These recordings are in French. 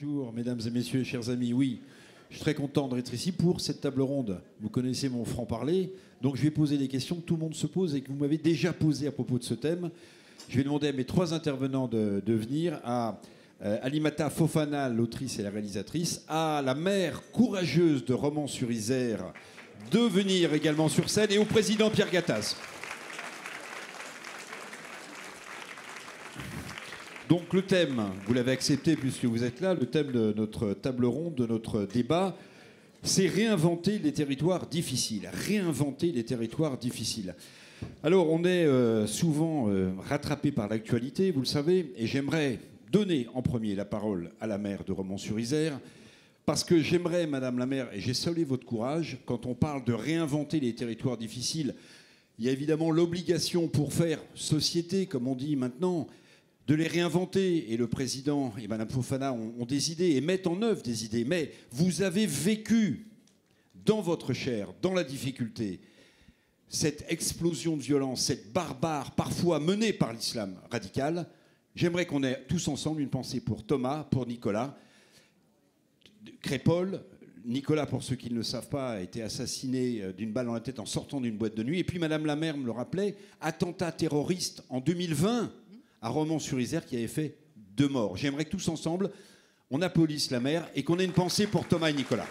Bonjour, mesdames et messieurs, chers amis. Oui, je suis très content d'être ici pour cette table ronde. Vous connaissez mon franc-parler, donc je vais poser des questions que tout le monde se pose et que vous m'avez déjà posées à propos de ce thème. Je vais demander à mes trois intervenants de venir, à Alimata Fofana, l'autrice et la réalisatrice, à la mère courageuse de Romans-sur-Isère de venir également sur scène, et au président Pierre Gattaz. Donc le thème, vous l'avez accepté puisque vous êtes là, le thème de notre table ronde, de notre débat, c'est réinventer les territoires difficiles. Réinventer les territoires difficiles. Alors on est souvent rattrapé par l'actualité, vous le savez, et j'aimerais donner en premier la parole à la maire de Romans-sur-Isère, parce que j'aimerais, Madame la maire, et j'ai salué votre courage, quand on parle de réinventer les territoires difficiles, il y a évidemment l'obligation pour faire société, comme on dit maintenant, de les réinventer. Et le président et Mme Fofana ont des idées et mettent en œuvre des idées. Mais vous avez vécu dans votre chair, dans la difficulté, cette explosion de violence, cette barbare, parfois menée par l'islam radical. J'aimerais qu'on ait tous ensemble une pensée pour Thomas, pour Nicolas. Crépol, Nicolas, pour ceux qui ne le savent pas, a été assassiné d'une balle dans la tête en sortant d'une boîte de nuit. Et puis Madame la maire me le rappelait, attentat terroriste en 2020 à Romans-sur-Isère qui avait fait 2 morts. J'aimerais que tous ensemble, on applaudisse la maire et qu'on ait une pensée pour Thomas et Nicolas.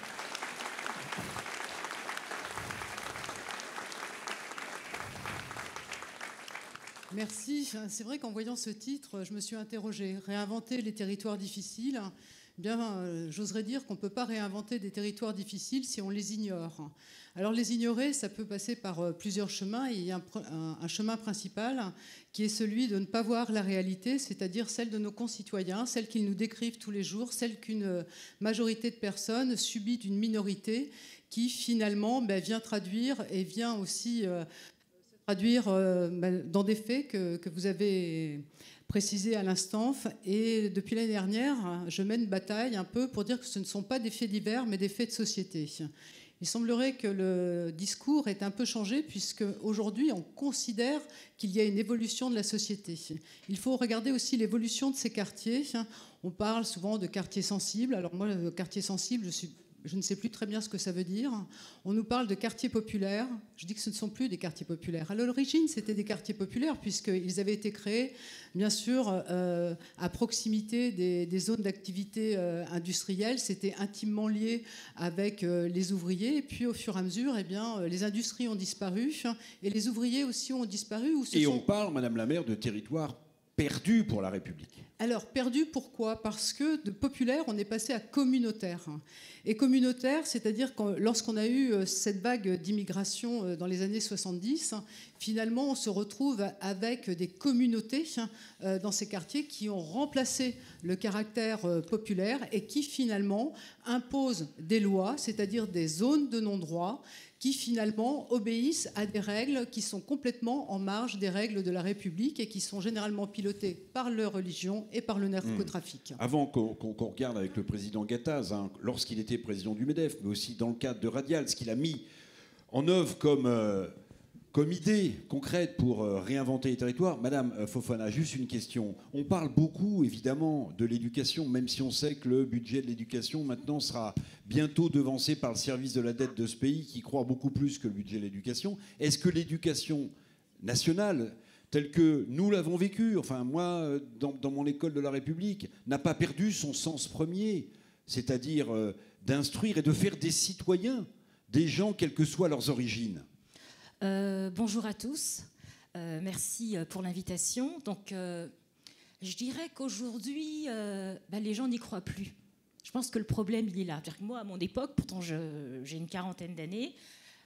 Merci. C'est vrai qu'en voyant ce titre, je me suis interrogée. Réinventer les territoires difficiles, j'oserais dire qu'on ne peut pas réinventer des territoires difficiles si on les ignore. Alors les ignorer, ça peut passer par plusieurs chemins. Et il y a un chemin principal qui est celui de ne pas voir la réalité, c'est-à-dire celle de nos concitoyens, celle qu'ils nous décrivent tous les jours, celle qu'une majorité de personnes subit d'une minorité qui finalement vient traduire et vient aussi traduire dans des faits que vous avez précisé à l'instant. Et depuis l'année dernière, je mène bataille un peu pour dire que ce ne sont pas des faits divers, mais des faits de société. Il semblerait que le discours ait un peu changé, puisque aujourd'hui, on considère qu'il y a une évolution de la société. Il faut regarder aussi l'évolution de ces quartiers. On parle souvent de quartiers sensibles. Alors moi, le quartier sensible, je ne sais plus très bien ce que ça veut dire. On nous parle de quartiers populaires. Je dis que ce ne sont plus des quartiers populaires. À l'origine, c'était des quartiers populaires puisqu'ils avaient été créés, bien sûr, à proximité des zones d'activité industrielle. C'était intimement lié avec les ouvriers. Et puis, au fur et à mesure, les industries ont disparu et les ouvriers aussi ont disparu. On parle, Madame la maire, de territoires perdus pour la République. Alors, perdu, pourquoi ? Parce que de populaire, on est passé à communautaire. Et communautaire, c'est-à-dire que lorsqu'on a eu cette vague d'immigration dans les années 70, finalement, on se retrouve avec des communautés dans ces quartiers qui ont remplacé le caractère populaire et qui, finalement, imposent des lois, c'est-à-dire des zones de non-droit, qui finalement obéissent à des règles qui sont complètement en marge des règles de la République et qui sont généralement pilotées par leur religion et par le narcotrafic. Avant qu'on regarde avec le président Gattaz, lorsqu'il était président du MEDEF, mais aussi dans le cadre de Radial, ce qu'il a mis en œuvre comme idée concrète pour réinventer les territoires. Madame Fofana, juste une question. On parle beaucoup, évidemment, de l'éducation, même si on sait que le budget de l'éducation, maintenant, sera bientôt devancé par le service de la dette de ce pays, qui croit beaucoup plus que le budget de l'éducation. Est-ce que l'éducation nationale, telle que nous l'avons vécue, enfin, moi, dans mon école de la République, n'a pas perdu son sens premier, c'est-à-dire d'instruire et de faire des citoyens, des gens, quelles que soient leurs origines? Bonjour à tous, merci pour l'invitation. Donc, je dirais qu'aujourd'hui, les gens n'y croient plus. Je pense que le problème, il est là. C'est-à-dire que moi, à mon époque, pourtant j'ai une quarantaine d'années,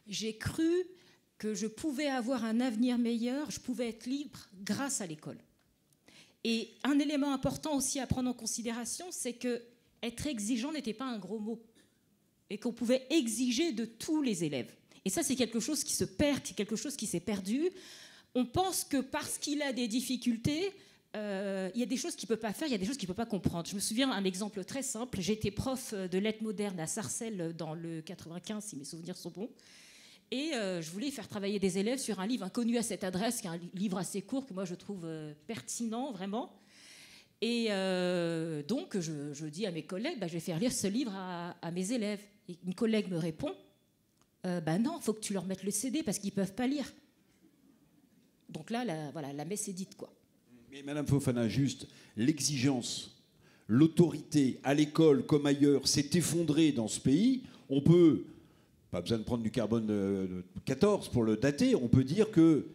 j'ai cru que je pouvais avoir un avenir meilleur, je pouvais être libre grâce à l'école. Et un élément important aussi à prendre en considération, c'est que être exigeant n'était pas un gros mot et qu'on pouvait exiger de tous les élèves. Et ça, c'est quelque chose qui se perd, c'est quelque chose qui s'est perdu. On pense que parce qu'il a des difficultés, il y a des choses qu'il ne peut pas faire, il y a des choses qu'il ne peut pas comprendre. Je me souviens d'un exemple très simple. J'étais prof de lettres modernes à Sarcelles dans le 95, si mes souvenirs sont bons. Et je voulais faire travailler des élèves sur un livre inconnu à cette adresse, qui est un livre assez court que moi je trouve pertinent, vraiment. Et donc, je dis à mes collègues, je vais faire lire ce livre à mes élèves. Et une collègue me répond, non, il faut que tu leur mettes le CD parce qu'ils ne peuvent pas lire. Donc là, la messe est dite, quoi. Mais Madame Fofana, juste, l'exigence, l'autorité à l'école comme ailleurs s'est effondrée dans ce pays. On peut, pas besoin de prendre du carbone 14 pour le dater, on peut dire que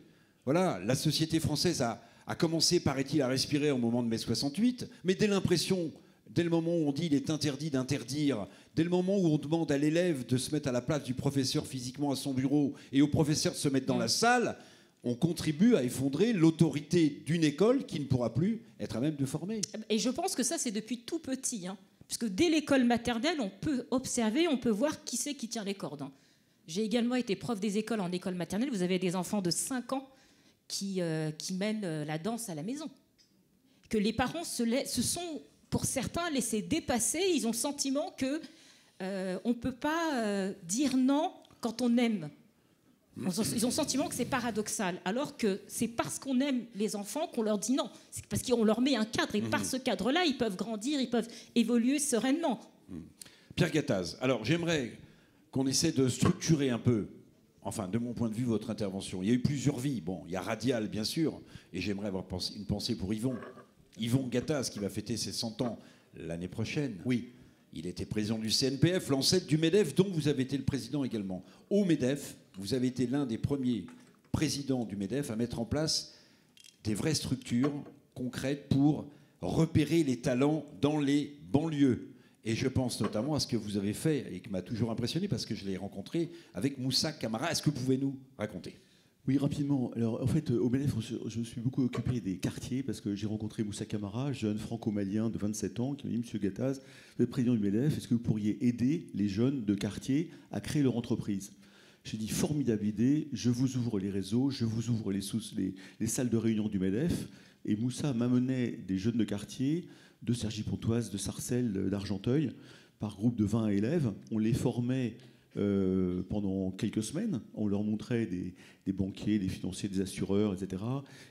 voilà, la société française a commencé, paraît-il, à respirer au moment de mai 68, mais dès le moment où on dit il est interdit d'interdire, dès le moment où on demande à l'élève de se mettre à la place du professeur physiquement à son bureau et au professeur de se mettre dans la salle, on contribue à effondrer l'autorité d'une école qui ne pourra plus être à même de former. Et je pense que ça, c'est depuis tout petit. Puisque dès l'école maternelle, on peut observer, on peut voir qui c'est qui tient les cordes. J'ai également été prof des écoles en école maternelle. Vous avez des enfants de 5 ans qui mènent la danse à la maison. Que les parents se sont, pour certains, laissés dépasser. Ils ont le sentiment qu'on ne peut pas dire non quand on aime. Ils ont le sentiment que c'est paradoxal, alors que c'est parce qu'on aime les enfants qu'on leur dit non. C'est parce qu'on leur met un cadre, et par ce cadre-là, ils peuvent grandir, ils peuvent évoluer sereinement. Pierre Gattaz, alors j'aimerais qu'on essaie de structurer un peu, enfin de mon point de vue, votre intervention. Il y a eu plusieurs vies. Bon, il y a Radial, bien sûr, et j'aimerais avoir une pensée pour Yvon. Yvon Gattaz, qui va fêter ses 100 ans l'année prochaine. Oui, il était président du CNPF, l'ancêtre du MEDEF, dont vous avez été le président également. Au MEDEF, vous avez été l'un des premiers présidents du MEDEF à mettre en place des vraies structures concrètes pour repérer les talents dans les banlieues. Et je pense notamment à ce que vous avez fait et qui m'a toujours impressionné parce que je l'ai rencontré avec Moussa Camara. Est-ce que vous pouvez nous raconter ? Oui, rapidement. Alors, en fait, au MEDEF, je me suis beaucoup occupé des quartiers parce que j'ai rencontré Moussa Camara, jeune franco-malien de 27 ans, qui m'a dit « Monsieur Gattaz, vous êtes président du MEDEF, est-ce que vous pourriez aider les jeunes de quartier à créer leur entreprise ?» J'ai dit « Formidable idée, je vous ouvre les réseaux, je vous ouvre les salles de réunion du MEDEF. » Et Moussa m'amenait des jeunes de quartier, de Cergy-Pontoise, de Sarcelles, d'Argenteuil, par groupe de 20 élèves. On les formait pendant quelques semaines. On leur montrait des banquiers, des financiers, des assureurs, etc.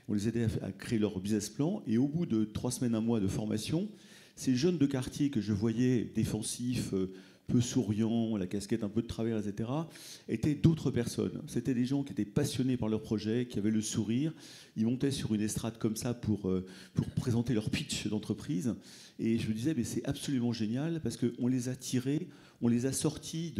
On les aidait à créer leur business plan. Et au bout de 3 semaines, 1 mois de formation, ces jeunes de quartier que je voyais défensifs, peu souriants, la casquette un peu de travers, etc., étaient d'autres personnes. C'était des gens qui étaient passionnés par leur projet, qui avaient le sourire. Ils montaient sur une estrade comme ça pour présenter leur pitch d'entreprise. Et je me disais, mais c'est absolument génial parce qu'on les a tirés, on les a sortis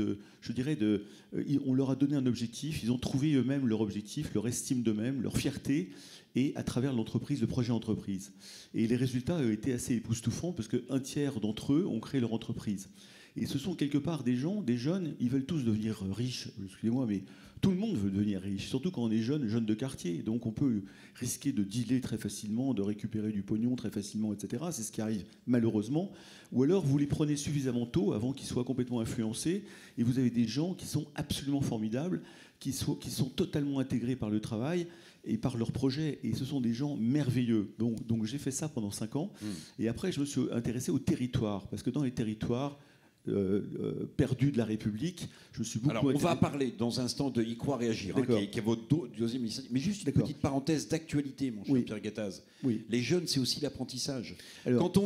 on leur a donné un objectif, ils ont trouvé eux-mêmes leur objectif, leur estime d'eux-mêmes, leur fierté, et à travers l'entreprise, le projet entreprise. Et les résultats ont été assez époustouflants parce qu'un tiers d'entre eux ont créé leur entreprise. Et ce sont quelque part des gens, des jeunes, ils veulent tous devenir riches, excusez-moi, mais tout le monde veut devenir riche, surtout quand on est jeune de quartier. Donc on peut risquer de dealer très facilement, de récupérer du pognon très facilement, etc. C'est ce qui arrive malheureusement. Ou alors vous les prenez suffisamment tôt avant qu'ils soient complètement influencés, et vous avez des gens qui sont absolument formidables, qui sont totalement intégrés par le travail et par leur projet. Et ce sont des gens merveilleux. Donc j'ai fait ça pendant 5 ans. Et après, je me suis intéressé au territoire. Parce que dans les territoires perdus de la République, je me suis beaucoup... Alors, on va parler dans un instant de Y croire et agir, qui est votre deuxième initiative. Mais juste une petite parenthèse d'actualité, mon cher Pierre Gattaz. Oui. Les jeunes, c'est aussi l'apprentissage. Alors, quand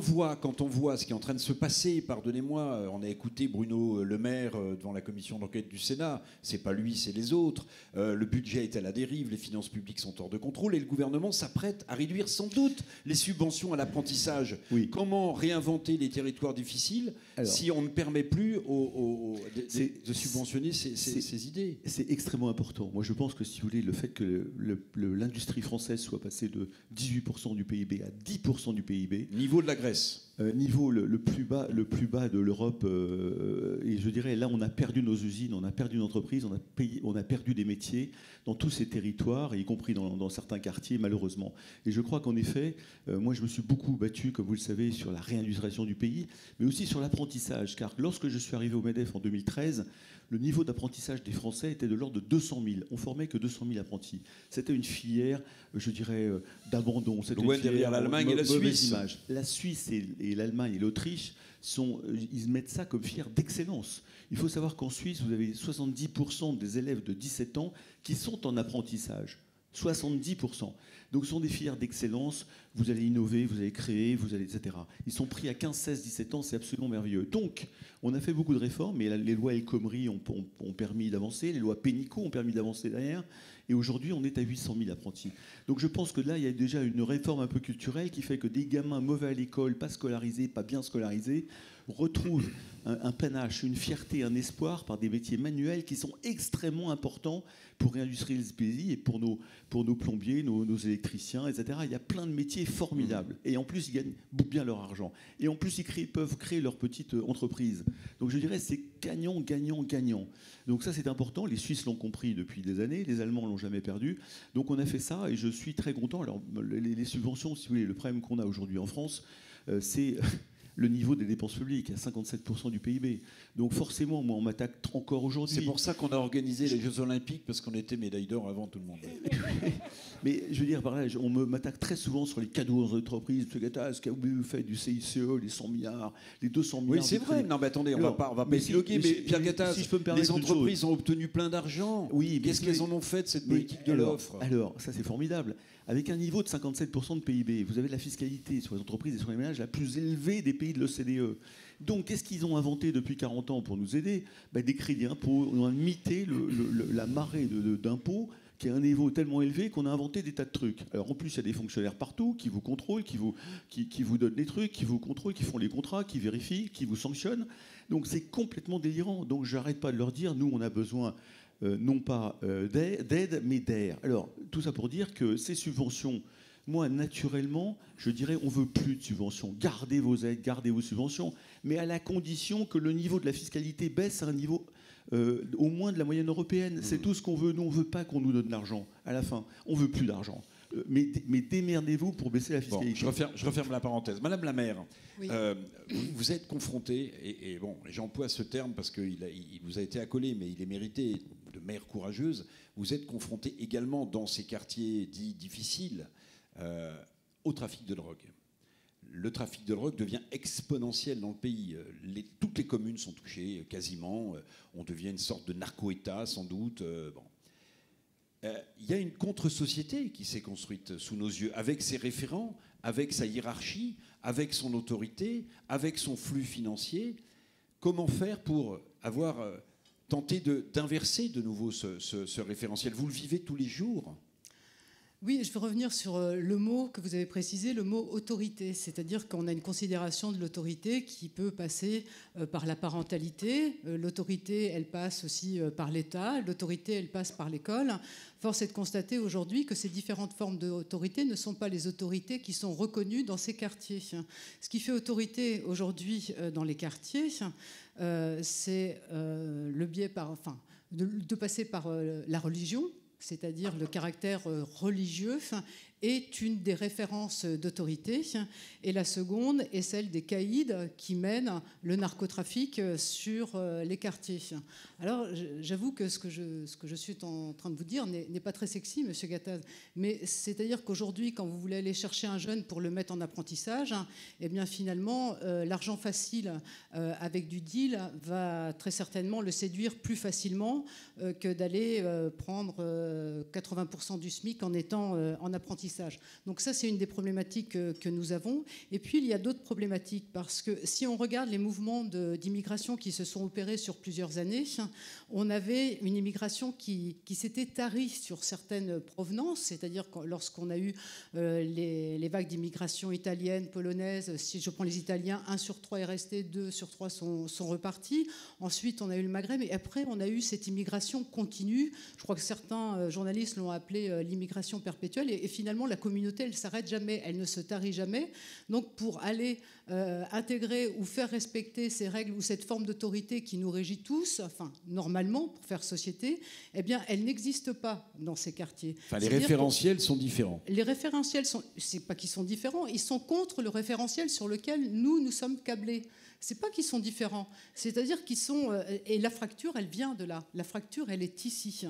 on voit ce qui est en train de se passer, pardonnez-moi, on a écouté Bruno Le Maire devant la commission d'enquête du Sénat, c'est pas lui, c'est les autres. Le budget est à la dérive, les finances publiques sont hors de contrôle et le gouvernement s'apprête à réduire sans doute les subventions à l'apprentissage. Oui. Comment réinventer les territoires difficiles si on ne permet plus de subventionner ces idées? C'est extrêmement important. Moi, je pense que, si vous voulez, le fait que l'industrie française soit passée de 18% du PIB à 10% du PIB... Niveau de la Grèce. Niveau le plus bas de l'Europe. Et je dirais, là, on a perdu nos usines, on a perdu une entreprise, on a perdu des métiers dans tous ces territoires, y compris dans certains quartiers, malheureusement. Et je crois qu'en effet, moi, je me suis beaucoup battu, comme vous le savez, sur la réindustrialisation du pays, mais aussi sur l'apprentissage. Car lorsque je suis arrivé au MEDEF en 2013, le niveau d'apprentissage des Français était de l'ordre de 200 000. On formait que 200 000 apprentis. C'était une filière, je dirais, d'abandon. Loin derrière l'Allemagne et la Suisse. Image. La Suisse et l'Allemagne et l'Autriche, ils mettent ça comme filière d'excellence. Il faut savoir qu'en Suisse, vous avez 70% des élèves de 17 ans qui sont en apprentissage. 70%. Donc ce sont des filières d'excellence, vous allez innover, vous allez créer, vous allez, etc. Ils sont pris à 15, 16, 17 ans, c'est absolument merveilleux. Donc, on a fait beaucoup de réformes, mais les lois El Khomri ont permis d'avancer, les lois Pénicaud ont permis d'avancer derrière, et aujourd'hui, on est à 800 000 apprentis. Donc je pense que là, il y a déjà une réforme un peu culturelle qui fait que des gamins mauvais à l'école, pas scolarisés, pas bien scolarisés, retrouvent un panache, une fierté, un espoir par des métiers manuels qui sont extrêmement importants pour réindustrialiser ce pays et pour nos plombiers, nos électriciens, etc. Il y a plein de métiers formidables. Et en plus, ils gagnent bien leur argent. Et en plus, ils peuvent créer leur petite entreprise. Donc je dirais, c'est gagnant, gagnant, gagnant. Donc ça, c'est important. Les Suisses l'ont compris depuis des années. Les Allemands l'ont jamais perdu. Donc on a fait ça et je suis très content. Alors les subventions, si vous voulez, le problème qu'on a aujourd'hui en France, c'est le niveau des dépenses publiques, à 57% du PIB. Donc forcément, moi, on m'attaque encore aujourd'hui. C'est pour ça qu'on a organisé les Jeux Olympiques, parce qu'on était médaille d'or avant tout le monde. Mais je veux dire, par là, on m'attaque très souvent sur les cadeaux aux entreprises. M. Gattaz, qu'est-ce que vous faites du CICE, les 100 milliards, les 200 milliards. Oui, c'est vrai. Non, mais attendez, on va pas épiloguer, mais Pierre Gattaz, si les entreprises ont obtenu plein d'argent. Oui, qu'est-ce qu'elles en ont fait de cette politique de l'offre? Alors, ça, c'est formidable. Avec un niveau de 57% de PIB, vous avez la fiscalité sur les entreprises et sur les ménages la plus élevée des pays de l'OCDE. Donc, qu'est-ce qu'ils ont inventé depuis 40 ans pour nous aider? Des crédits impôts. On a imité la marée d'impôts qui a un niveau tellement élevé qu'on a inventé des tas de trucs. Alors, en plus, il y a des fonctionnaires partout qui vous contrôlent, qui vous donnent des trucs, qui vous contrôlent, qui font les contrats, qui vérifient, qui vous sanctionnent. Donc, c'est complètement délirant. Donc, j'arrête pas de leur dire, nous, on a besoin non pas d'aide, mais d'air. Alors, tout ça pour dire que ces subventions, moi, naturellement, je dirais, on veut plus de subventions. Gardez vos aides, gardez vos subventions, mais à la condition que le niveau de la fiscalité baisse à un niveau au moins de la moyenne européenne. C'est tout ce qu'on veut. Nous, on ne veut pas qu'on nous donne de l'argent. À la fin, on ne veut plus d'argent. Mais démerdez-vous pour baisser la fiscalité. Bon, je referme la parenthèse. Madame la maire, oui. Vous êtes confrontée, et bon, j'emploie ce terme parce qu'il vous a été accolé, mais il est mérité, de maire courageuse, vous êtes confrontée également dans ces quartiers dits difficiles au trafic de drogue. Le trafic de drogue devient exponentiel dans le pays. Toutes les communes sont touchées, quasiment. On devient une sorte de narco-État, sans doute. Il y a une contre-société qui s'est construite sous nos yeux, avec ses référents, avec sa hiérarchie, avec son autorité, avec son flux financier. Comment faire pour avoir tenté d'inverser de nouveau ce référentiel? Vous le vivez tous les jours? Oui, je veux revenir sur le mot que vous avez précisé, le mot autorité. C'est-à-dire qu'on a une considération de l'autorité qui peut passer par la parentalité. L'autorité, elle passe aussi par l'État. L'autorité, elle passe par l'école. Force est de constater aujourd'hui que ces différentes formes d'autorité ne sont pas les autorités qui sont reconnues dans ces quartiers. Ce qui fait autorité aujourd'hui dans les quartiers, c'est le biais de passer par la religion, c'est-à-dire le caractère religieux, est une des références d'autorité. Et la seconde est celle des caïds qui mènent le narcotrafic sur les quartiers. Alors, j'avoue que ce que je suis en train de vous dire n'est pas très sexy, Monsieur Gattaz. Mais c'est-à-dire qu'aujourd'hui, quand vous voulez aller chercher un jeune pour le mettre en apprentissage, eh bien finalement, l'argent facile avec du deal va très certainement le séduire plus facilement que d'aller prendre 80% du SMIC en étant en apprentissage. Donc ça, c'est une des problématiques que nous avons. Et puis, il y a d'autres problématiques, parce que si on regarde les mouvements d'immigration qui se sont opérés sur plusieurs années, on avait une immigration qui s'était tarie sur certaines provenances, c'est-à-dire lorsqu'on a eu les vagues d'immigration italienne, polonaise, si je prends les Italiens, 1 sur 3 est resté, 2 sur 3 sont repartis. Ensuite, on a eu le Maghreb, et après, on a eu cette immigration continue. Je crois que certains journalistes l'ont appelée l'immigration perpétuelle, et finalement, la communauté, elle ne s'arrête jamais, elle ne se tarit jamais. Donc, pour aller intégrer ou faire respecter ces règles ou cette forme d'autorité qui nous régit tous, enfin, normalement, pour faire société, eh bien, elle n'existe pas dans ces quartiers. Enfin, les référentiels sont différents. Les référentiels, c'est pas qu'ils sont différents, ils sont contre le référentiel sur lequel nous sommes câblés. C'est pas qu'ils sont différents, c'est-à-dire qu'ils sont... et la fracture, elle vient de là. La fracture, elle est ici.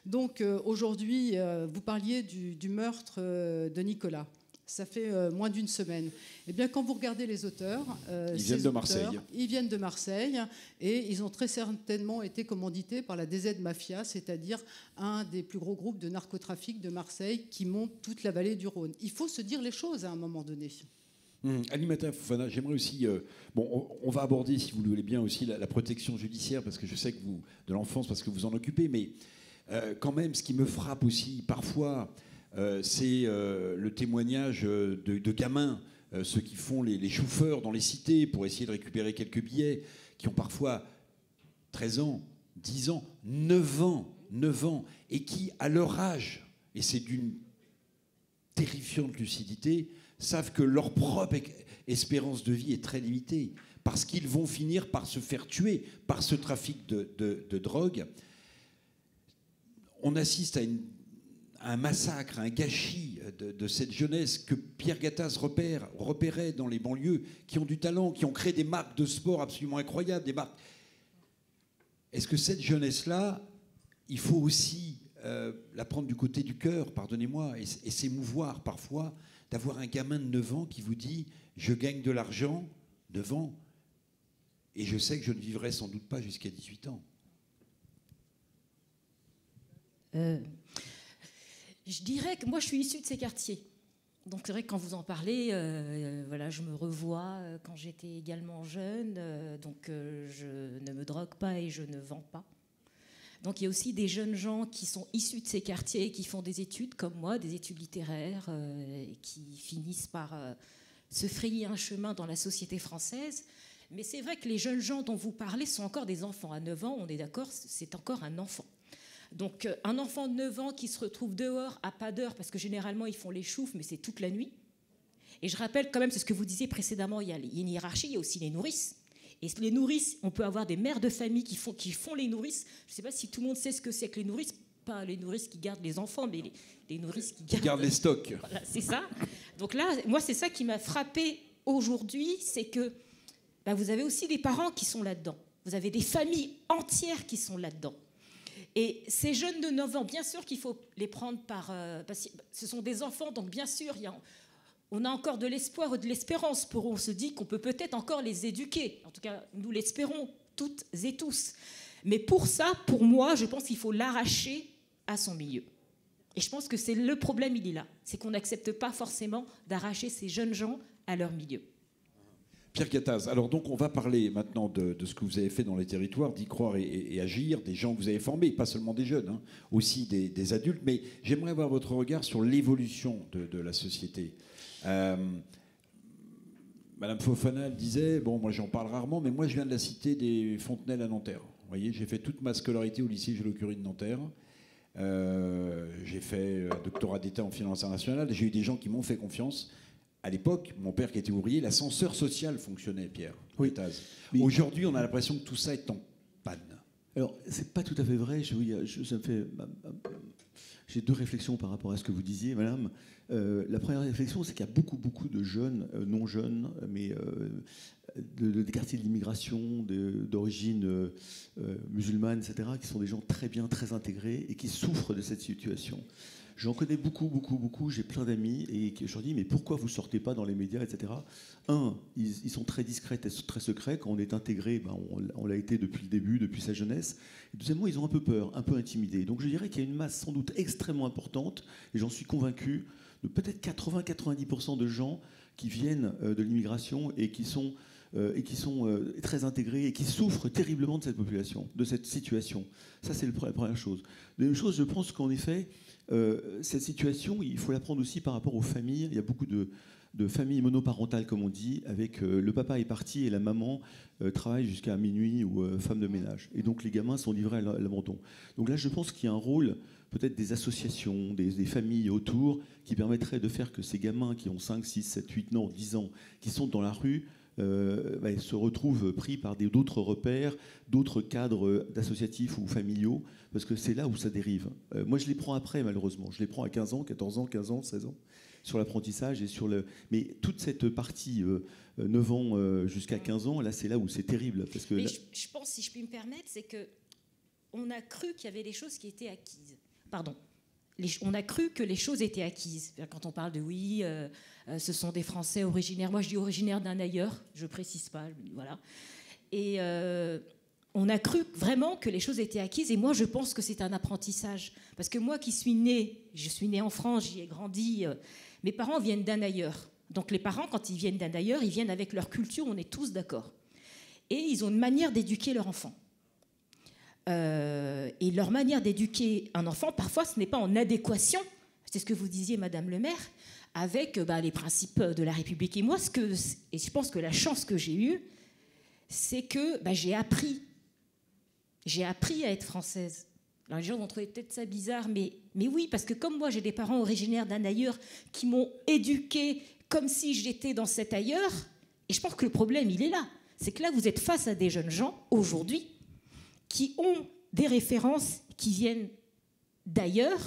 Donc aujourd'hui, vous parliez du meurtre de Nicolas. Ça fait moins d'une semaine. Eh bien, quand vous regardez les auteurs, ils viennent de Marseille. Ils viennent de Marseille et ils ont très certainement été commandités par la DZ Mafia, c'est-à-dire un des plus gros groupes de narcotrafic de Marseille qui monte toute la vallée du Rhône. Il faut se dire les choses à un moment donné. Alimata Fofana, j'aimerais aussi... on va aborder, si vous le voulez bien, aussi la protection judiciaire, parce que je sais que vous, de l'enfance, parce que vous en occupez, mais quand même, ce qui me frappe aussi, parfois... c'est le témoignage de gamins, ceux qui font les chauffeurs dans les cités pour essayer de récupérer quelques billets, qui ont parfois 13 ans, 10 ans, 9 ans, et qui, à leur âge, et c'est d'une terrifiante lucidité, savent que leur propre espérance de vie est très limitée, parce qu'ils vont finir par se faire tuer par ce trafic de drogue. On assiste à un massacre, un gâchis de cette jeunesse que Pierre Gattaz repérait dans les banlieues, qui ont du talent, qui ont créé des marques de sport absolument incroyables, des marques. Est-ce que cette jeunesse-là, il faut aussi la prendre du côté du cœur, pardonnez-moi, et s'émouvoir parfois d'avoir un gamin de 9 ans qui vous dit « je gagne de l'argent, 9 ans, et je sais que je ne vivrai sans doute pas jusqu'à 18 ans ». Je dirais que moi, je suis issue de ces quartiers. Donc c'est vrai que quand vous en parlez, voilà, je me revois quand j'étais également jeune. Je ne me drogue pas et je ne vends pas. Donc il y a aussi des jeunes gens qui sont issus de ces quartiers, qui font des études comme moi, des études littéraires, et qui finissent par se frayer un chemin dans la société française. Mais c'est vrai que les jeunes gens dont vous parlez sont encore des enfants. À 9 ans, on est d'accord, c'est encore un enfant. Donc un enfant de 9 ans qui se retrouve dehors à pas d'heure, parce que généralement ils font les choufs, mais c'est toute la nuit. Et je rappelle quand même, c'est ce que vous disiez précédemment, il y a une hiérarchie, il y a aussi les nourrices. Et les nourrices, on peut avoir des mères de famille qui font les nourrices. Je ne sais pas si tout le monde sait ce que c'est que les nourrices, pas les nourrices qui gardent les enfants, mais les nourrices qui gardent les stocks. Voilà, c'est ça. Donc là, moi c'est ça qui m'a frappée aujourd'hui, c'est que vous avez aussi des parents qui sont là-dedans. Vous avez des familles entières qui sont là-dedans. Et ces jeunes de 9 ans, bien sûr qu'il faut les prendre parce que ce sont des enfants, donc bien sûr, on a encore de l'espoir et de l'espérance pour eux. On se dit qu'on peut peut-être encore les éduquer. En tout cas, nous l'espérons toutes et tous. Mais pour ça, pour moi, je pense qu'il faut l'arracher à son milieu. Et je pense que c'est le problème, il est là. C'est qu'on n'accepte pas forcément d'arracher ces jeunes gens à leur milieu. Pierre Gattaz, alors donc on va parler maintenant de ce que vous avez fait dans les territoires, d'y croire et agir, des gens que vous avez formés, pas seulement des jeunes, hein, aussi des adultes, mais j'aimerais avoir votre regard sur l'évolution de la société. Madame Fofana disait, bon moi j'en parle rarement, mais moi je viens de la cité des Fontenelles à Nanterre. Vous voyez, j'ai fait toute ma scolarité au lycée Jules-Curie de Nanterre. J'ai fait un doctorat d'État en finance internationale, j'ai eu des gens qui m'ont fait confiance. À l'époque, mon père qui était ouvrier, l'ascenseur social fonctionnait, Pierre. Oui. Aujourd'hui, on a l'impression que tout ça est en panne. Alors, c'est pas tout à fait vrai. J'ai deux réflexions par rapport à ce que vous disiez, madame. La première réflexion, c'est qu'il y a beaucoup de jeunes, non jeunes, mais des quartiers de l'immigration, d'origine musulmane, etc., qui sont des gens très bien, très intégrés et qui souffrent de cette situation. J'en connais beaucoup, j'ai plein d'amis et je leur dis mais pourquoi vous sortez pas dans les médias, etc. Ils sont très discrets, très secrets. Quand on est intégré, on l'a été depuis le début, depuis sa jeunesse. Et deuxièmement, ils ont un peu peur, un peu intimidés. Donc je dirais qu'il y a une masse sans doute extrêmement importante, et j'en suis convaincu, de peut-être 80-90% de gens qui viennent de l'immigration et qui sont très intégrés et qui souffrent terriblement de cette population, de cette situation. Ça, c'est la première chose. Deuxième chose, je pense qu'en effet, cette situation, il faut la prendre aussi par rapport aux familles. Il y a beaucoup de familles monoparentales, comme on dit, avec le papa est parti et la maman travaille jusqu'à minuit ou femme de ménage. Et donc les gamins sont livrés à l'abandon. Donc là, je pense qu'il y a un rôle peut-être des associations, des familles autour, qui permettraient de faire que ces gamins qui ont 5, 6, 7, 8, 10 ans, qui sont dans la rue, se retrouvent pris par d'autres repères, d'autres cadres associatifs ou familiaux, parce que c'est là où ça dérive. Moi, je les prends après, malheureusement. Je les prends à 15 ans, 14 ans, 15 ans, 16 ans, sur l'apprentissage et sur le... Mais toute cette partie 9 ans jusqu'à 15 ans, là, c'est là où c'est terrible. Parce que je pense, si je puis me permettre, c'est qu'on a cru qu'il y avait des choses qui étaient acquises. Pardon. on a cru que les choses étaient acquises. Quand on parle de oui, ce sont des Français originaires. Moi, je dis originaires d'un ailleurs, je précise pas, voilà. Et on a cru vraiment que les choses étaient acquises. Et moi, je pense que c'est un apprentissage. Parce que moi qui suis née, je suis née en France, j'y ai grandi. Mes parents viennent d'un ailleurs. Donc les parents, quand ils viennent d'un ailleurs, ils viennent avec leur culture, on est tous d'accord. Et ils ont une manière d'éduquer leur enfant. Et leur manière d'éduquer un enfant, parfois, ce n'est pas en adéquation, c'est ce que vous disiez, Madame le maire, avec les principes de la République. Et moi, et je pense que la chance que j'ai eue, c'est que j'ai appris à être française. Alors les gens vont trouver peut-être ça bizarre, mais oui, parce que comme moi, j'ai des parents originaires d'un ailleurs qui m'ont éduquée comme si j'étais dans cet ailleurs, et je pense que le problème, il est là. C'est que là, vous êtes face à des jeunes gens, aujourd'hui, qui ont des références qui viennent d'ailleurs,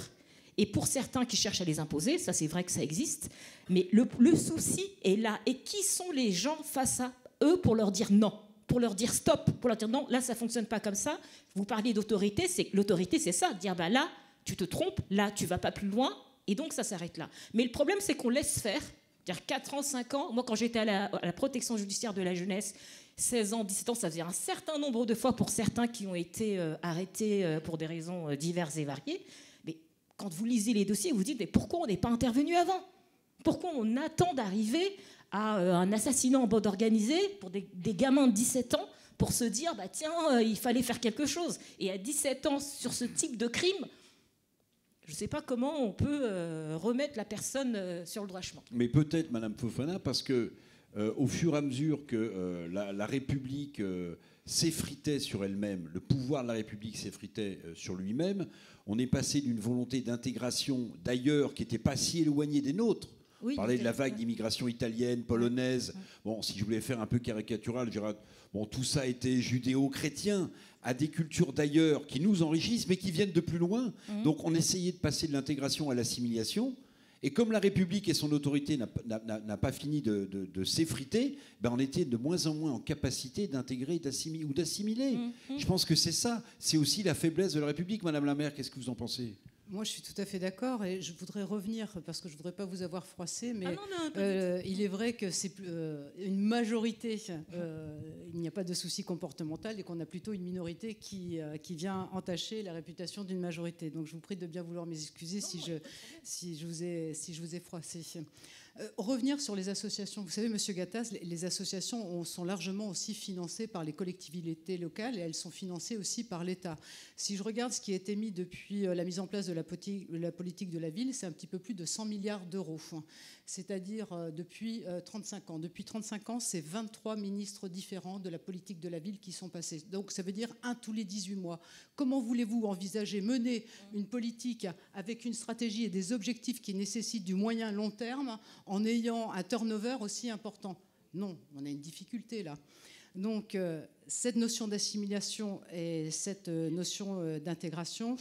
et pour certains qui cherchent à les imposer, ça c'est vrai que ça existe, mais le souci est là. Et qui sont les gens face à eux pour leur dire non, pour leur dire stop, pour leur dire non, là ça ne fonctionne pas comme ça. Vous parliez d'autorité, l'autorité c'est ça, dire là tu te trompes, là tu ne vas pas plus loin, et donc ça s'arrête là. Mais le problème c'est qu'on laisse faire, c'est-à-dire 4 ans, 5 ans, moi quand j'étais à la protection judiciaire de la jeunesse, 16 ans, 17 ans, ça faisait un certain nombre de fois pour certains qui ont été arrêtés pour des raisons diverses et variées. Mais quand vous lisez les dossiers, vous vous dites mais pourquoi on n'est pas intervenu avant ? Pourquoi on attend d'arriver à un assassinat en bande organisée pour des gamins de 17 ans pour se dire tiens, il fallait faire quelque chose. Et à 17 ans, sur ce type de crime, je ne sais pas comment on peut remettre la personne sur le droit chemin. Mais peut-être, Madame Fofana, parce que au fur et à mesure que la République s'effritait sur elle-même, le pouvoir de la République s'effritait sur lui-même, on est passé d'une volonté d'intégration d'ailleurs qui n'était pas si éloignée des nôtres. Oui, on parlait de la vague d'immigration italienne, polonaise. Bon, si je voulais faire un peu caricatural, je dirais, bon, tout ça était judéo-chrétien, à des cultures d'ailleurs qui nous enrichissent, mais qui viennent de plus loin. Donc on essayait de passer de l'intégration à l'assimilation. Et comme la République et son autorité n'a pas fini de s'effriter, on était de moins en moins en capacité d'intégrer ou d'assimiler. Je pense que c'est ça. C'est aussi la faiblesse de la République. Madame la maire, qu'est-ce que vous en pensez ? Moi, je suis tout à fait d'accord et je voudrais revenir, parce que je ne voudrais pas vous avoir froissé, mais il est vrai que c'est une majorité, il n'y a pas de souci comportemental et qu'on a plutôt une minorité qui vient entacher la réputation d'une majorité. Donc je vous prie de bien vouloir m'excuser si je vous ai froissé. Revenir sur les associations. Vous savez, Monsieur Gattaz, les associations sont largement aussi financées par les collectivités locales et elles sont financées aussi par l'État. Si je regarde ce qui a été mis depuis la mise en place de la politique de la ville, c'est un petit peu plus de 100 milliards d'euros. C'est-à-dire depuis 35 ans. Depuis 35 ans, c'est 23 ministres différents de la politique de la ville qui sont passés. Donc ça veut dire un tous les 18 mois. Comment voulez-vous envisager mener une politique avec une stratégie et des objectifs qui nécessitent du moyen long terme en ayant un turnover aussi important ? Non, on a une difficulté là. Donc cette notion d'assimilation et cette notion d'intégration,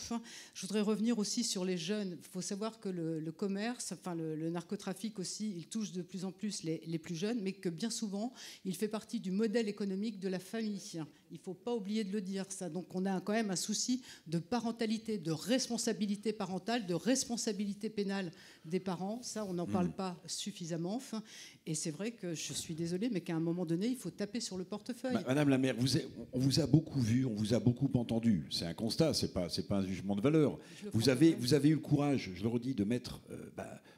je voudrais revenir aussi sur les jeunes. Il faut savoir que le commerce, le narcotrafic aussi, il touche de plus en plus les plus jeunes, mais que bien souvent, il fait partie du modèle économique de la famille. Il ne faut pas oublier de le dire, ça. Donc on a quand même un souci de parentalité, de responsabilité parentale, de responsabilité pénale des parents. Ça, on n'en parle pas suffisamment. Et c'est vrai que je suis désolée, mais qu'à un moment donné, il faut taper sur le portefeuille. Madame la maire, on vous a beaucoup vu, on vous a beaucoup entendu. C'est un constat, c'est pas un jugement de valeur. Vous avez eu le courage, je le redis, de mettre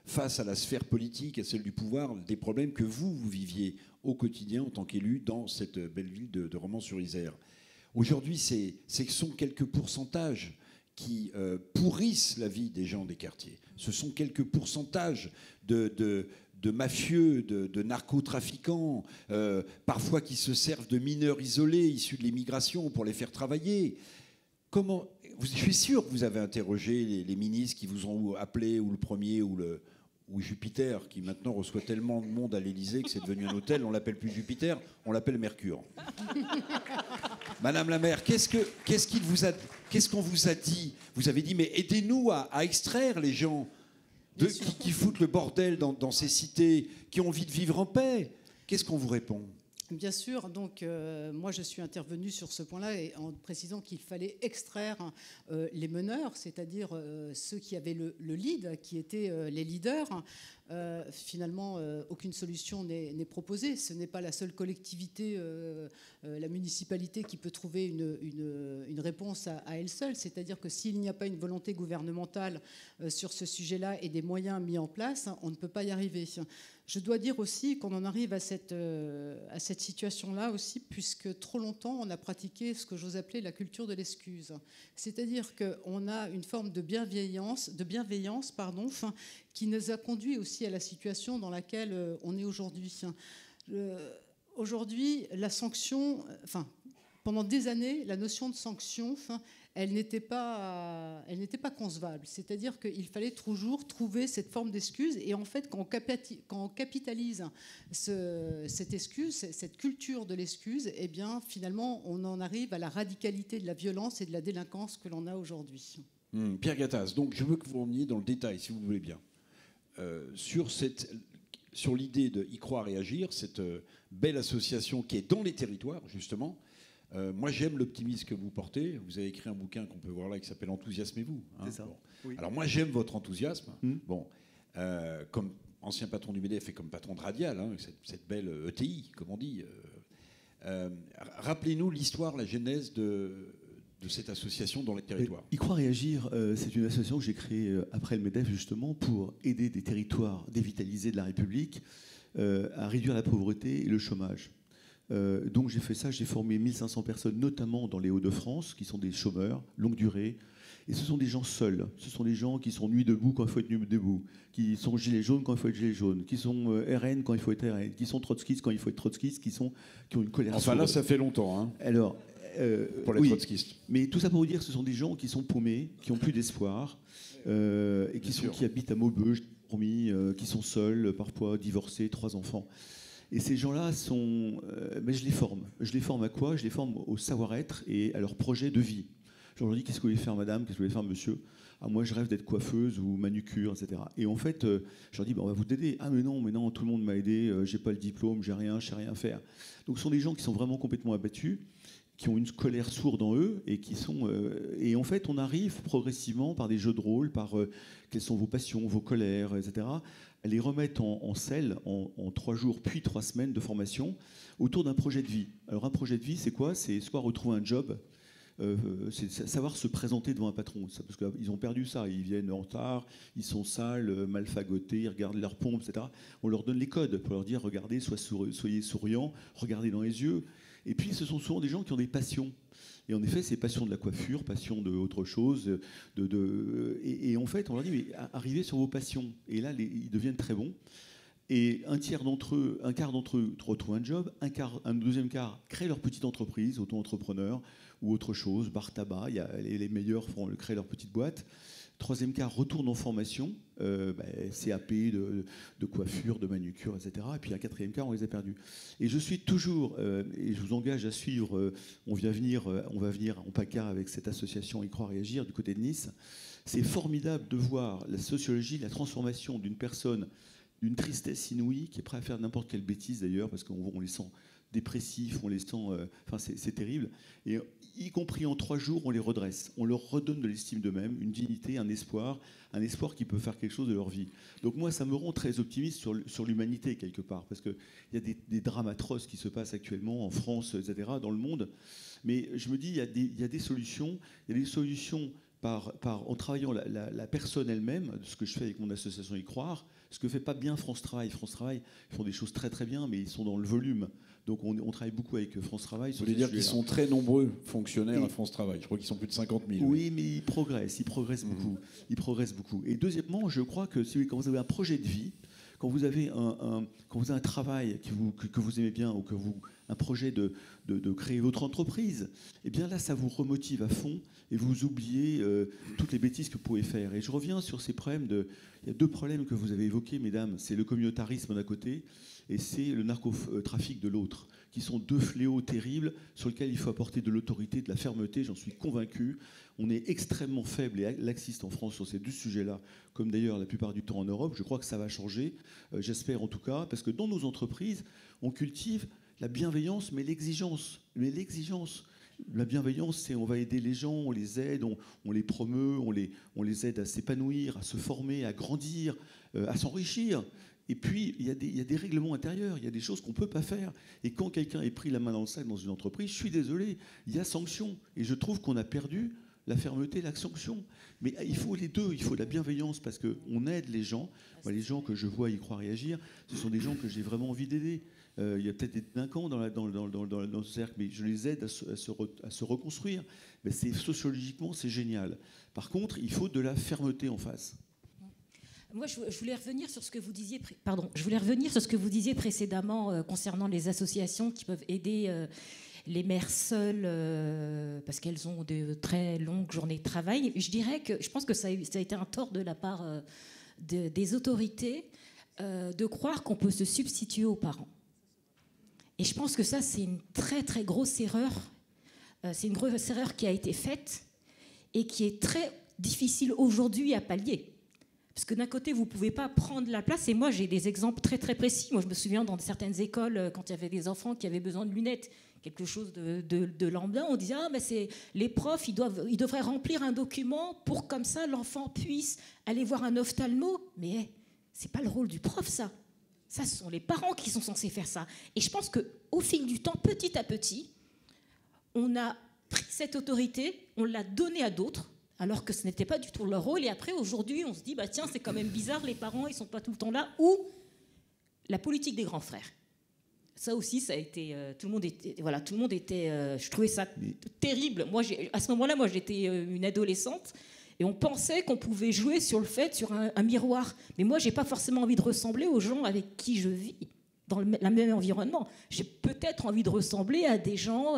face à la sphère politique et celle du pouvoir des problèmes que vous viviez au quotidien en tant qu'élu dans cette belle ville de Romans-sur-Isère. Aujourd'hui, ce sont quelques pourcentages qui pourrissent la vie des gens des quartiers. Ce sont quelques pourcentages de mafieux, de narcotrafiquants, parfois qui se servent de mineurs isolés issus de l'immigration pour les faire travailler. Je suis sûr que vous avez interrogé les ministres qui vous ont appelé, ou le premier, ou Jupiter, qui maintenant reçoit tellement de monde à l'Élysée que c'est devenu un hôtel. On ne l'appelle plus Jupiter, on l'appelle Mercure. Madame la maire, qu'est-ce qu'on vous a dit ? Vous avez dit, mais aidez-nous à extraire les gens qui foutent le bordel dans ces cités, qui ont envie de vivre en paix. Qu'est-ce qu'on vous répond ? Bien sûr, donc moi je suis intervenue sur ce point-là et en précisant qu'il fallait extraire les meneurs, c'est-à-dire ceux qui avaient le lead, qui étaient les leaders. Finalement, aucune solution n'est proposée. Ce n'est pas la seule collectivité, la municipalité, qui peut trouver une réponse à elle seule. C'est-à-dire que s'il n'y a pas une volonté gouvernementale sur ce sujet-là et des moyens mis en place, on ne peut pas y arriver. Je dois dire aussi qu'on en arrive à cette situation-là aussi, puisque trop longtemps, on a pratiqué ce que j'ose appeler la culture de l'excuse. C'est-à-dire qu'on a une forme de bienveillance, qui nous a conduit aussi à la situation dans laquelle on est aujourd'hui. Aujourd'hui, la sanction, pendant des années, la notion de sanction, elle n'était pas concevable. C'est-à-dire qu'il fallait toujours trouver cette forme d'excuse. Et en fait, quand on capitalise cette excuse, cette culture de l'excuse, eh bien, finalement, on en arrive à la radicalité de la violence et de la délinquance que l'on a aujourd'hui. Pierre Gattaz, donc je veux que vous reveniez dans le détail, si vous voulez bien, sur l'idée de Y croire et agir, cette belle association qui est dans les territoires, justement. Moi, j'aime l'optimisme que vous portez. Vous avez écrit un bouquin qu'on peut voir là qui s'appelle Enthousiasmez-vous. C'est ça. Bon. Oui. Alors moi, j'aime votre enthousiasme. Bon, comme ancien patron du MEDEF et comme patron de Radial, cette belle ETI, comme on dit. Rappelez-nous l'histoire, la genèse de cette association dans les territoires. Y croire et agir, c'est une association que j'ai créée après le MEDEF, justement, pour aider des territoires dévitalisés de la République à réduire la pauvreté et le chômage. Donc j'ai fait ça, j'ai formé 1500 personnes, notamment dans les Hauts-de-France, qui sont des chômeurs, longue durée. Et ce sont des gens seuls. Ce sont des gens qui sont nuit debout quand il faut être nuit debout, qui sont gilets jaunes quand il faut être gilets jaunes, qui sont RN quand il faut être RN, qui sont trotskistes quand il faut être trotskistes, qui ont une colère Enfin sourde. là, ça fait longtemps. Hein. Alors, pour les trotskistes. Mais tout ça pour vous dire que ce sont des gens qui sont paumés, qui n'ont plus d'espoir, et qui habitent à Maubeuge, qui sont seuls, parfois divorcés, 3 enfants. Et ces gens-là mais je les forme. Je les forme à quoi? Je les forme au savoir-être et à leur projet de vie. Je leur dis, qu'est-ce que vous voulez faire, madame? Qu'est-ce que vous voulez faire, monsieur? Moi, je rêve d'être coiffeuse ou manucure, etc. Et en fait, je leur dis, on va vous aider. Ah, mais non, tout le monde m'a aidé. J'ai pas le diplôme, je sais rien faire. Donc, ce sont des gens qui sont vraiment complètement abattus, qui ont une colère sourde en eux et qui sont... et en fait, on arrive progressivement par des jeux de rôle, par quelles sont vos passions, vos colères, etc., à les remettre en selle en 3 jours, puis 3 semaines de formation autour d'un projet de vie. Alors, un projet de vie, c'est quoi? C'est soit retrouver un job, c'est savoir se présenter devant un patron. Parce qu'ils ont perdu ça. Ils viennent en retard, ils sont sales, mal fagotés, ils regardent leurs pompes, etc. On leur donne les codes pour leur dire, regardez, soyez souriants, regardez dans les yeux. Et puis, ce sont souvent des gens qui ont des passions. Et en effet, c'est passion de la coiffure, passion de autre chose. Et en fait, on leur dit, mais arrivez sur vos passions. Et là, ils deviennent très bons. Et un quart d'entre eux retrouvent un job, un deuxième quart créent leur petite entreprise, auto-entrepreneur ou autre chose, bar tabac. Les meilleurs créent leur petite boîte. Troisième quart retourne en formation, CAP de coiffure, de manucure, etc. Et puis un quatrième quart, on les a perdus. Et je suis toujours, et je vous engage à suivre, on va venir en PACA avec cette association Y croire et agir du côté de Nice. C'est formidable de voir la sociologie, la transformation d'une personne d'une tristesse inouïe, qui est prêt à faire n'importe quelle bêtise d'ailleurs, parce qu'on les sent dépressifs, on les sent... c'est terrible. Et y compris en 3 jours, on les redresse. On leur redonne de l'estime d'eux-mêmes, une dignité, un espoir qui peut faire quelque chose de leur vie. Donc moi, ça me rend très optimiste sur l'humanité, quelque part, parce qu'il y a des drames atroces qui se passent actuellement en France, etc., dans le monde. Mais je me dis, il y a des solutions. Il y a des solutions en travaillant la personne elle-même, ce que je fais avec mon association Y croire, ce que fait pas bien France Travail. France Travail, ils font des choses très très bien, mais ils sont dans le volume. Donc on travaille beaucoup avec France Travail. Vous voulez dire qu'ils sont très nombreux fonctionnaires à France Travail. Je crois qu'ils sont plus de 50 000. Oui, mais ils progressent beaucoup. Ils progressent beaucoup. Et deuxièmement, je crois que quand vous avez un projet de vie, quand vous avez un travail que vous aimez bien, ou un projet de créer votre entreprise, eh bien là, ça vous remotive à fond et vous oubliez toutes les bêtises que vous pouvez faire. Et je reviens sur ces problèmes il y a 2 problèmes que vous avez évoqués, mesdames. C'est le communautarisme d'un côté et c'est le narcotrafic de l'autre, qui sont 2 fléaux terribles sur lesquels il faut apporter de l'autorité, de la fermeté, j'en suis convaincu. On est extrêmement faible et laxiste en France sur ces 2 sujets-là, comme d'ailleurs la plupart du temps en Europe. Je crois que ça va changer, j'espère en tout cas, parce que dans nos entreprises, on cultive la bienveillance, mais l'exigence. La bienveillance, c'est on va aider les gens, on les aide, on les promeut, on les aide à s'épanouir, à se former, à grandir, à s'enrichir. Et puis, il y a des règlements intérieurs, il y a des choses qu'on ne peut pas faire. Et quand quelqu'un est pris la main dans le sac dans une entreprise, je suis désolé, il y a sanction. Et je trouve qu'on a perdu la fermeté, la sanction. Mais il faut les deux, il faut la bienveillance, parce qu'on aide les gens. Moi, les gens que je vois y croire et agir, ce sont des gens que j'ai vraiment envie d'aider. Il y a peut-être des délinquants dans le cercle, mais je les aide à se reconstruire. Mais sociologiquement, c'est génial. Par contre, il faut de la fermeté en face. Moi, je voulais revenir sur ce que vous disiez. Je voulais revenir sur ce que vous disiez précédemment concernant les associations qui peuvent aider les mères seules parce qu'elles ont de très longues journées de travail. Je pense que ça a été un tort de la part des autorités de croire qu'on peut se substituer aux parents. Et je pense que ça, c'est une très très grosse erreur. C'est une grosse erreur qui a été faite et qui est très difficile aujourd'hui à pallier. Parce que d'un côté, vous ne pouvez pas prendre la place. Et moi, j'ai des exemples très, très précis. Moi, je me souviens dans certaines écoles, quand il y avait des enfants qui avaient besoin de lunettes, quelque chose de lambda, on disait « Ah, mais les profs, ils devraient remplir un document pour comme ça, l'enfant puisse aller voir un ophtalmo. » Mais ce n'est pas le rôle du prof, ça. Ça, ce sont les parents qui sont censés faire ça. Et je pense qu'au fil du temps, petit à petit, on a pris cette autorité, on l'a donnée à d'autres, alors que ce n'était pas du tout leur rôle. Et après, aujourd'hui, on se dit, bah tiens, c'est quand même bizarre, les parents, ils ne sont pas tout le temps là. Ou la politique des grands frères. Ça aussi, ça a été... tout le monde était... je trouvais ça terrible. Moi, à ce moment-là, moi, j'étais une adolescente, et on pensait qu'on pouvait jouer sur un miroir. Mais moi, je n'ai pas forcément envie de ressembler aux gens avec qui je vis dans le même environnement. J'ai peut-être envie de ressembler à des gens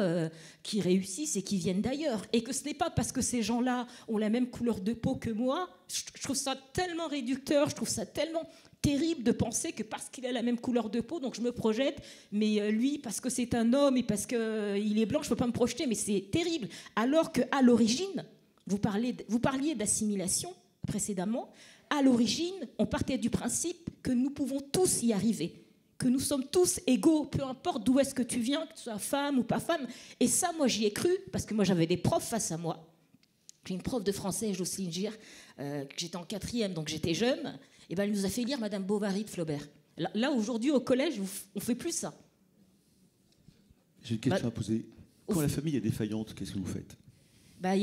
qui réussissent et qui viennent d'ailleurs. Et que ce n'est pas parce que ces gens-là ont la même couleur de peau que moi. Je trouve ça tellement réducteur, je trouve ça tellement terrible de penser que parce qu'il a la même couleur de peau, donc je me projette, mais lui, parce que c'est un homme et parce qu'il est blanc, je ne peux pas me projeter, mais c'est terrible. Alors qu'à l'origine, vous parliez d'assimilation précédemment, à l'origine, on partait du principe que nous pouvons tous y arriver, que nous sommes tous égaux, peu importe d'où est-ce que tu viens, que tu sois femme ou pas femme. Et ça, moi, j'y ai cru, parce que moi, j'avais des profs face à moi. J'ai une prof de français, Jocelyne Gir, que j'étais en 4e, donc j'étais jeune, et ben, elle nous a fait lire Madame Bovary de Flaubert. Là, aujourd'hui, au collège, on ne fait plus ça. J'ai une question à poser. Quand la famille est défaillante, qu'est-ce que vous faites ?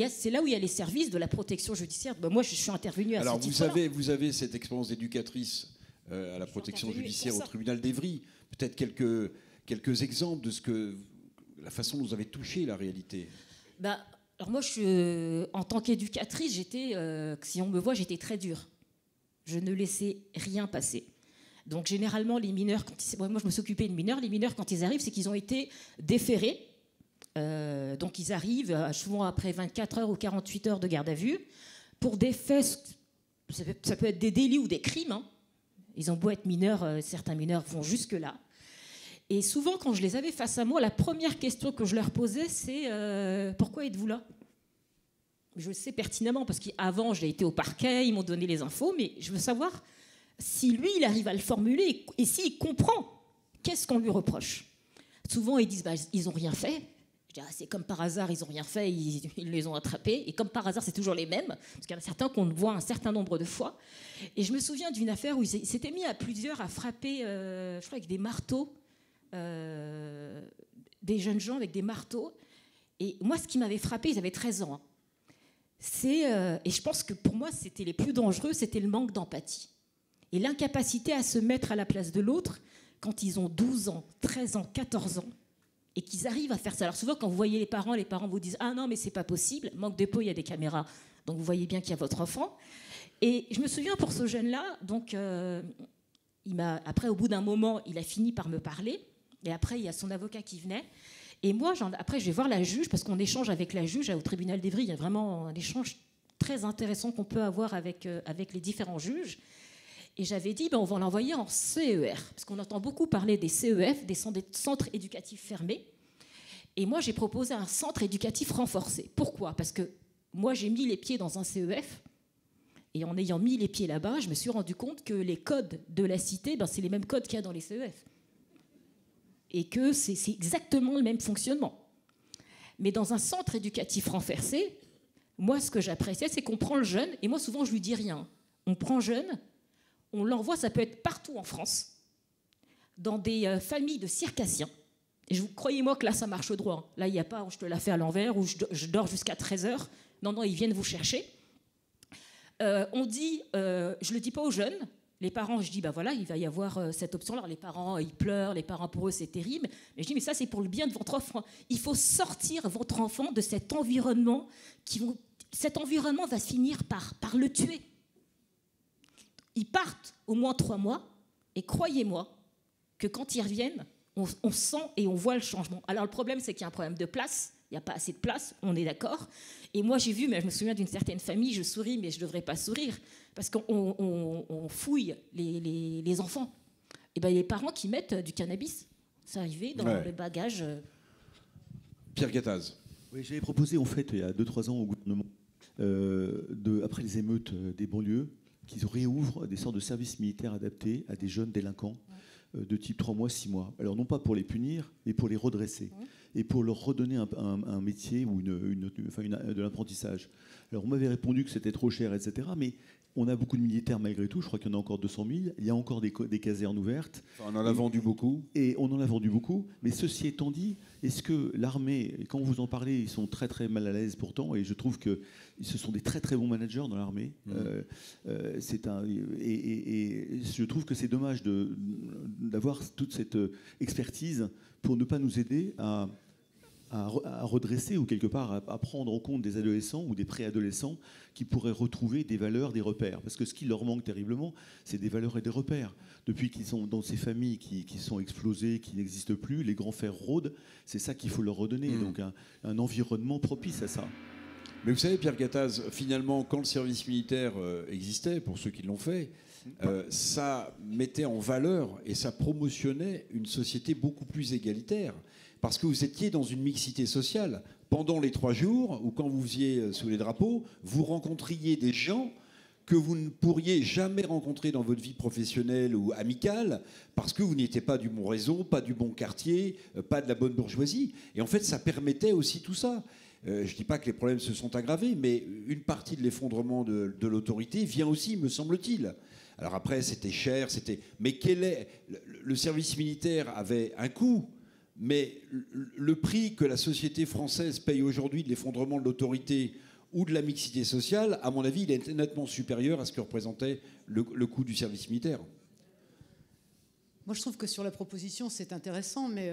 C'est là où il y a les services de la protection judiciaire. Moi, je suis intervenue à ce titre-là. Alors, vous avez cette expérience d'éducatrice à la protection judiciaire au tribunal d'Évry. Peut-être quelques exemples de la façon dont vous avez touché la réalité. Alors moi, en tant qu'éducatrice, si on me voit, j'étais très dure. Je ne laissais rien passer. Donc généralement, les mineurs, moi je me suis occupée de mineurs, les mineurs quand ils arrivent, c'est qu'ils ont été déférés. Donc ils arrivent souvent après 24 heures ou 48 heures de garde à vue pour des faits, ça peut être des délits ou des crimes, hein. Ils ont beau être mineurs, certains mineurs vont jusque-là. Et souvent, quand je les avais face à moi, la première question que je leur posais, c'est « Pourquoi êtes-vous là ?» Je le sais pertinemment, parce qu'avant, j'ai été au parquet, ils m'ont donné les infos, mais je veux savoir si lui, il arrive à le formuler et s'il comprend, qu'est-ce qu'on lui reproche. Souvent, ils disent « Ils n'ont rien fait ». Je dis « C'est comme par hasard, ils n'ont rien fait, ils les ont attrapés. » Et comme par hasard, c'est toujours les mêmes, parce qu'il y en a certains qu'on voit un certain nombre de fois. Et je me souviens d'une affaire où ils s'étaient mis à plusieurs à frapper, je crois, avec des marteaux, des jeunes gens avec des marteaux. Et moi, ce qui m'avait frappé, ils avaient 13 ans. Hein. Et je pense que pour moi, c'était les plus dangereux, c'était le manque d'empathie. Et l'incapacité à se mettre à la place de l'autre quand ils ont 12 ans, 13 ans, 14 ans, et qu'ils arrivent à faire ça. Alors souvent, quand vous voyez les parents vous disent « Ah non, mais c'est pas possible, manque de peau, il y a des caméras. » Donc vous voyez bien qu'il y a votre enfant. Et je me souviens pour ce jeune-là, donc après, au bout d'un moment, il a fini par me parler. Et après, il y a son avocat qui venait. Et moi, après, je vais voir la juge, parce qu'on échange avec la juge au tribunal d'Évry. Il y a vraiment un échange très intéressant qu'on peut avoir avec les différents juges. Et j'avais dit, on va l'envoyer en CER, parce qu'on entend beaucoup parler des CEF, des centres éducatifs fermés. Et moi, j'ai proposé un centre éducatif renforcé. Pourquoi ? Parce que moi, j'ai mis les pieds dans un CEF, et en ayant mis les pieds là-bas, je me suis rendu compte que les codes de la cité, c'est les mêmes codes qu'il y a dans les CEF. et que c'est exactement le même fonctionnement. Mais dans un centre éducatif renversé, moi, ce que j'appréciais, c'est qu'on prend le jeune, et moi, souvent, je lui dis rien. On prend le jeune, on l'envoie, ça peut être partout en France, dans des familles de circassiens. Et croyez-moi que là, ça marche droit. Là, il n'y a pas, je te la fais à l'envers, ou je dors jusqu'à 13h. Non, ils viennent vous chercher. On dit, je ne le dis pas aux jeunes, les parents, je dis, voilà, il va y avoir cette option. Alors les parents, ils pleurent, les parents, pour eux, c'est terrible. Mais je dis, mais ça, c'est pour le bien de votre enfant. Il faut sortir votre enfant de cet environnement. Cet environnement va finir par le tuer. Ils partent au moins 3 mois, et croyez-moi que quand ils reviennent, on sent et on voit le changement. Alors le problème, c'est qu'il y a un problème de place. Il n'y a pas assez de place, on est d'accord. Et moi, j'ai vu, mais je me souviens d'une certaine famille, je souris, mais je ne devrais pas sourire, parce qu'on fouille les enfants. Et bien, les parents qui mettent du cannabis, ça arrivait dans le bagage. Pierre Gattaz. Oui, j'avais proposé, en fait, il y a 2-3 ans au gouvernement, après les émeutes des banlieues, qu'ils réouvrent des sortes de services militaires adaptés à des jeunes délinquants de type 3 mois, 6 mois. Alors, non pas pour les punir, mais pour les redresser. Et pour leur redonner un métier ou de l'apprentissage. Alors on m'avait répondu que c'était trop cher, etc. Mais on a beaucoup de militaires malgré tout, je crois qu'il y en a encore 200 000, il y a encore des casernes ouvertes. Enfin, on en a vendu beaucoup. Et on en a vendu beaucoup, mais ceci étant dit, est-ce que l'armée, quand vous en parlez, ils sont très très mal à l'aise pourtant, et je trouve que ce sont des très très bons managers dans l'armée. Et je trouve que c'est dommage d'avoir toute cette expertise pour ne pas nous aider à redresser ou quelque part à prendre en compte des adolescents ou des préadolescents qui pourraient retrouver des valeurs, des repères. Parce que ce qui leur manque terriblement, c'est des valeurs et des repères. Depuis qu'ils sont dans ces familles qui sont explosées, qui n'existent plus, les grands fers rôdent, c'est ça qu'il faut leur redonner. Donc un environnement propice à ça. Mais vous savez, Pierre Gattaz, finalement, quand le service militaire existait, pour ceux qui l'ont fait, ça mettait en valeur et ça promotionnait une société beaucoup plus égalitaire. Parce que vous étiez dans une mixité sociale. Pendant les 3 jours, ou quand vous faisiez sous les drapeaux, vous rencontriez des gens que vous ne pourriez jamais rencontrer dans votre vie professionnelle ou amicale, parce que vous n'étiez pas du bon réseau, pas du bon quartier, pas de la bonne bourgeoisie. Et en fait, ça permettait aussi tout ça. Je ne dis pas que les problèmes se sont aggravés, mais une partie de l'effondrement de l'autorité vient aussi, me semble-t-il. Alors après, c'était cher, mais le service militaire avait un coût. Mais le prix que la société française paye aujourd'hui de l'effondrement de l'autorité ou de la mixité sociale, à mon avis, il est nettement supérieur à ce que représentait le coût du service militaire. Moi, je trouve que sur la proposition, c'est intéressant, mais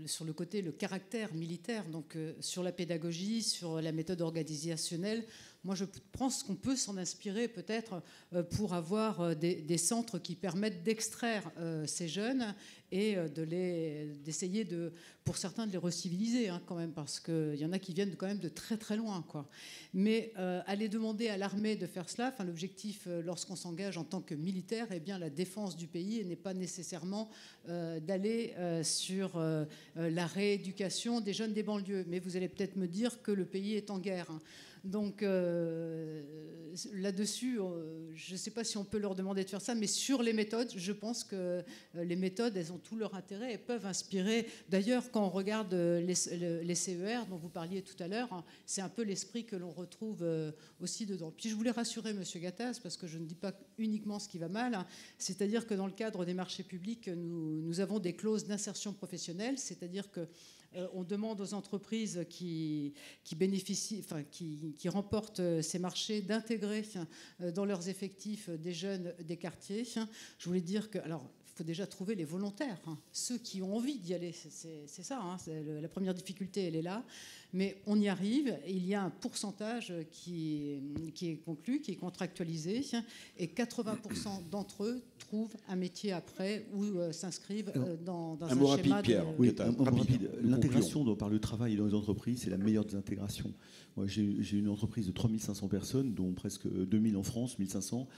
sur le côté, le caractère militaire, donc sur la pédagogie, sur la méthode organisationnelle, moi, je pense qu'on peut s'en inspirer peut-être pour avoir des centres qui permettent d'extraire ces jeunes et d'essayer, pour certains, de les reciviliser quand même, parce qu'il y en a qui viennent quand même de très très loin, quoi. Mais aller demander à l'armée de faire cela, l'objectif lorsqu'on s'engage en tant que militaire, est bien la défense du pays et n'est pas nécessairement d'aller sur la rééducation des jeunes des banlieues. Mais vous allez peut-être me dire que le pays est en guerre. Donc là-dessus, je ne sais pas si on peut leur demander de faire ça, mais sur les méthodes, je pense que les méthodes, elles ont tout leur intérêt et peuvent inspirer. D'ailleurs, quand on regarde les CER dont vous parliez tout à l'heure, c'est un peu l'esprit que l'on retrouve aussi dedans. Puis je voulais rassurer M. Gattaz, parce que je ne dis pas uniquement ce qui va mal, c'est-à-dire que dans le cadre des marchés publics, nous avons des clauses d'insertion professionnelle, c'est-à-dire que on demande aux entreprises qui bénéficient, qui remportent ces marchés d'intégrer dans leurs effectifs des jeunes des quartiers. Je voulais dire que, alors, il faut déjà trouver les volontaires, ceux qui ont envie d'y aller. C'est ça, la première difficulté, elle est là. Mais on y arrive. Il y a un pourcentage qui est conclu, qui est contractualisé, et 80% d'entre eux trouvent un métier après ou s'inscrivent dans un mot schéma rapide, Pierre. Oui, rapide. L'intégration par le travail dans les entreprises, c'est la meilleure des intégrations. Moi, j'ai une entreprise de 3500 personnes, dont presque 2000 en France, 1500.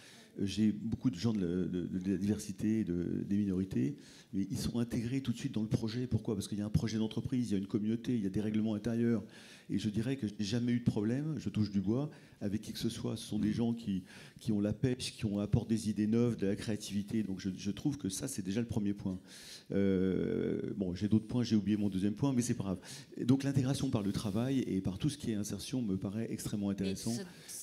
J'ai beaucoup de gens de la diversité, des minorités, mais ils sont intégrés tout de suite dans le projet. Pourquoi? Parce qu'il y a un projet d'entreprise, il y a une communauté, il y a des règlements intérieurs. Et je dirais que je n'ai jamais eu de problème, je touche du bois, avec qui que ce soit. Ce sont des gens qui ont la pêche, qui apportent des idées neuves, de la créativité. Donc je trouve que ça, c'est déjà le premier point. Bon, j'ai d'autres points, j'ai oublié mon deuxième point, mais c'est pas grave. Donc l'intégration par le travail et par tout ce qui est insertion me paraît extrêmement intéressant.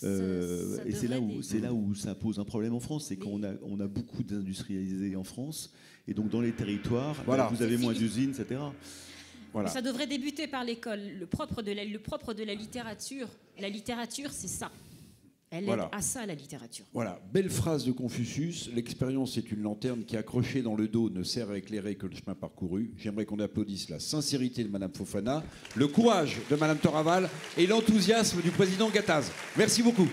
Et c'est là où ça pose un problème en France, c'est qu'on a beaucoup d'industrialisés en France. Et donc dans les territoires, voilà, vous avez moins d'usines, etc. Voilà. Ça devrait débuter par l'école. Le propre de la littérature, c'est ça. Elle aide à ça, la littérature. Voilà, belle phrase de Confucius. L'expérience est une lanterne qui, accrochée dans le dos, ne sert à éclairer que le chemin parcouru. J'aimerais qu'on applaudisse la sincérité de Madame Fofana, le courage de Madame Toraval et l'enthousiasme du président Gattaz. Merci beaucoup.